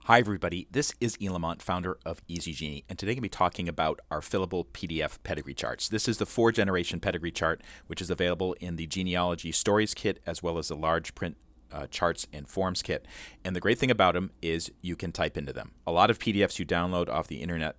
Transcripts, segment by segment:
Hi, everybody. This is Ian Lamont, founder of EasyGenie, and today I'm going to be talking about our fillable PDF pedigree charts. This is the 4-generation pedigree chart, which is available in the Genealogy Stories Kit as well as the large print charts and forms kit. And the great thing about them is you can type into them. A lot of PDFs you download off the internet,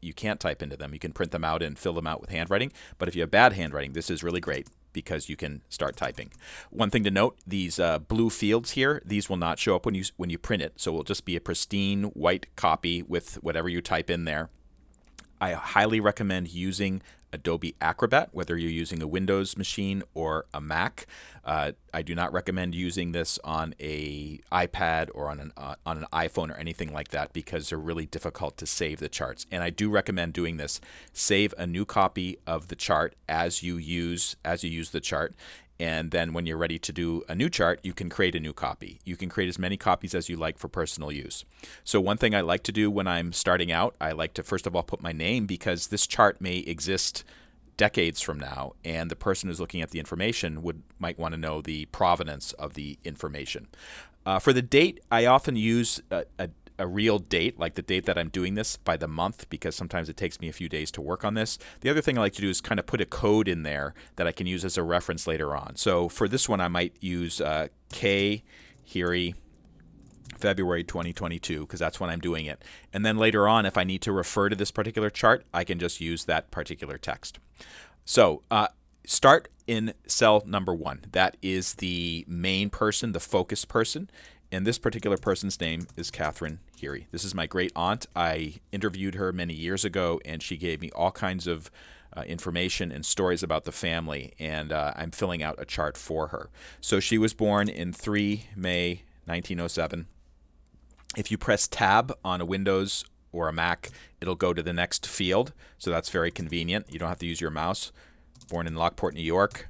you can't type into them. You can print them out and fill them out with handwriting. But if you have bad handwriting, this is really great because you can start typing. One thing to note, these blue fields here, these will not show up when you print it. So it will just be a pristine white copy with whatever you type in there. I highly recommend using Adobe Acrobat, whether you're using a Windows machine or a Mac. I do not recommend using this on an iPad or on an iPhone or anything like that because they're really difficult to save the charts. And I do recommend doing this. Save a new copy of the chart as you use the chart. And then when you're ready to do a new chart, you can create a new copy. You can create as many copies as you like for personal use. So one thing I like to do when I'm starting out, I like to first of all put my name because this chart may exist decades from now, and the person who's looking at the information might want to know the provenance of the information. For the date, I often use a real date, like the date that I'm doing this by the month, because sometimes it takes me a few days to work on this. The other thing I like to do is kind of put a code in there that I can use as a reference later on. So for this one, I might use K. Heary, February 2022, because that's when I'm doing it. And then later on, if I need to refer to this particular chart, I can just use that particular text. So start in cell number 1. That is the main person, the focus person. And this particular person's name is Catherine Heary. This is my great aunt. I interviewed her many years ago, and she gave me all kinds of information and stories about the family, and I'm filling out a chart for her. So she was born in 3 May 1907. If you press Tab on a Windows or a Mac, it'll go to the next field, so that's very convenient. You don't have to use your mouse. Born in Lockport, New York.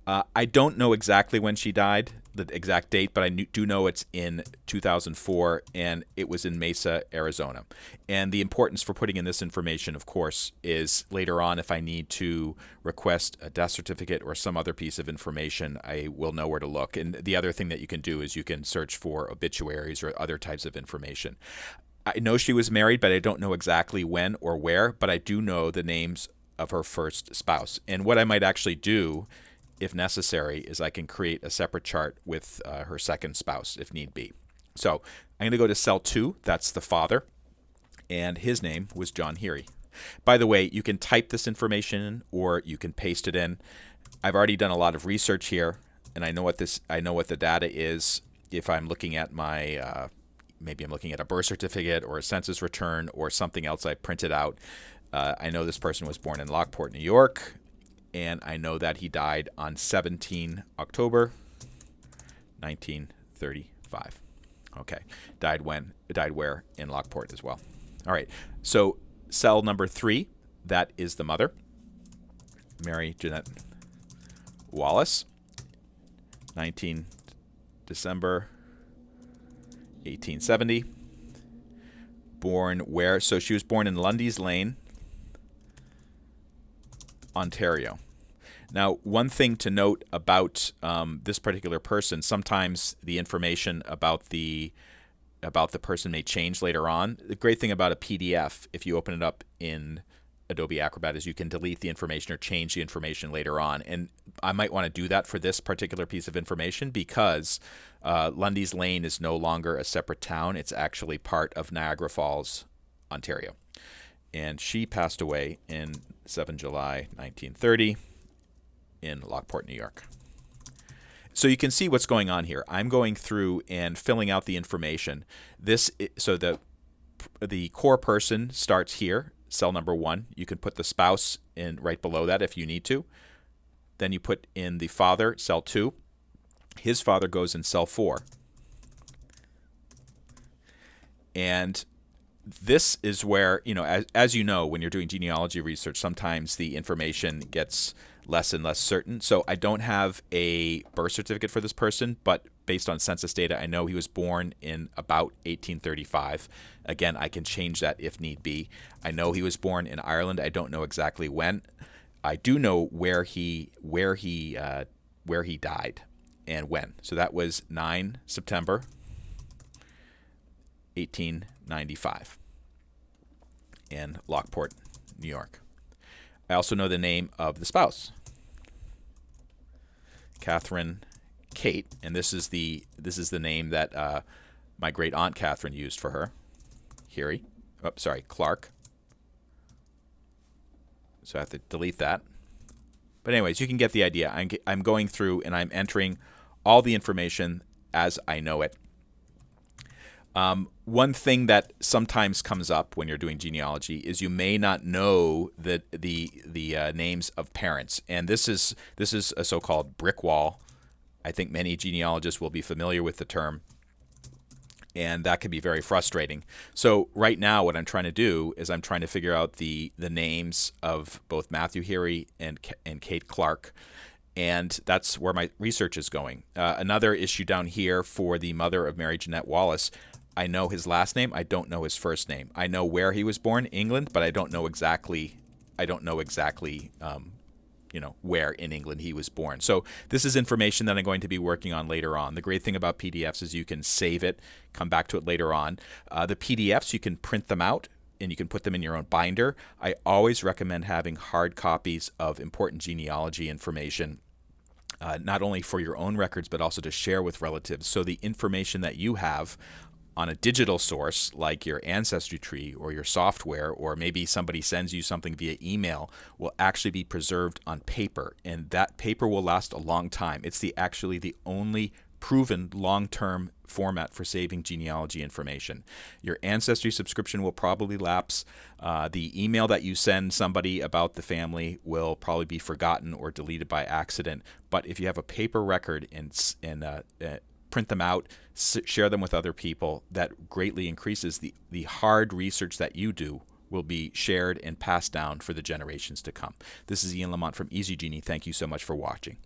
I don't know exactly when she died, the exact date, but I do know it's in 2004, and it was in Mesa, Arizona. And the importance for putting in this information, of course, is later on if I need to request a death certificate or some other piece of information, I will know where to look. And the other thing that you can do is you can search for obituaries or other types of information. I know she was married, but I don't know exactly when or where, but I do know the names of her first spouse. And what I might actually do, if necessary, is I can create a separate chart with her second spouse if need be. So I'm going to go to cell 2. That's the father, and his name was John Heary. By the way, you can type this information in or you can paste it in. I've already done a lot of research here, and I know what the data is. If I'm looking at my maybe I'm looking at a birth certificate or a census return or something else I printed out. I know this person was born in Lockport, New York. And I know that he died on 17 October 1935. Okay. Died where? In Lockport as well. All right. So cell number 3, that is the mother, Mary Jeanette Wallace, 19 December 1870. Born where? So she was born in Lundy's Lane, Ontario. Now, one thing to note about this particular person, sometimes the information about the person may change later on. The great thing about a PDF, if you open it up in Adobe Acrobat, is you can delete the information or change the information later on. And I might want to do that for this particular piece of information because Lundy's Lane is no longer a separate town. It's actually part of Niagara Falls, Ontario. And she passed away in 7 July 1930 in Lockport, New York. So you can see what's going on here. I'm going through and filling out the information. So the core person starts here, cell number 1. You can put the spouse in right below that if you need to. Then you put in the father, cell 2. His father goes in cell 4. And this is where, as you know, when you're doing genealogy research, sometimes the information gets less and less certain. So I don't have a birth certificate for this person, but based on census data, I know he was born in about 1835. Again, I can change that if need be. I know he was born in Ireland. I don't know exactly when. I do know where he died and when. So that was 9 September 1895 in Lockport, New York. I also know the name of the spouse, Catherine Kate, and this is the name that my great aunt Catherine used for her. Clark. So I have to delete that. But anyways, you can get the idea. I'm going through and I'm entering all the information as I know it. One thing that sometimes comes up when you're doing genealogy is you may not know the names of parents, and this is a so-called brick wall. I think many genealogists will be familiar with the term, and that can be very frustrating. So right now, what I'm trying to do is I'm trying to figure out the names of both Matthew Heary and Kate Clark. And that's where my research is going. Another issue down here for the mother of Mary Jeanette Wallace, I know his last name. I don't know his first name. I know where he was born, England, but I don't know exactly. Where in England he was born. So this is information that I'm going to be working on later on. The great thing about PDFs is you can save it, come back to it later on. The PDFs, you can print them out and you can put them in your own binder. I always recommend having hard copies of important genealogy information. Not only for your own records, but also to share with relatives. So the information that you have on a digital source, like your ancestry tree or your software, or maybe somebody sends you something via email, will actually be preserved on paper. And that paper will last a long time. It's actually the only proven long-term format for saving genealogy information. Your ancestry subscription will probably lapse. The email that you send somebody about the family will probably be forgotten or deleted by accident. But if you have a paper record and print them out, share them with other people, that greatly increases the hard research that you do will be shared and passed down for the generations to come. This is Ian Lamont from EasyGenie. Thank you so much for watching.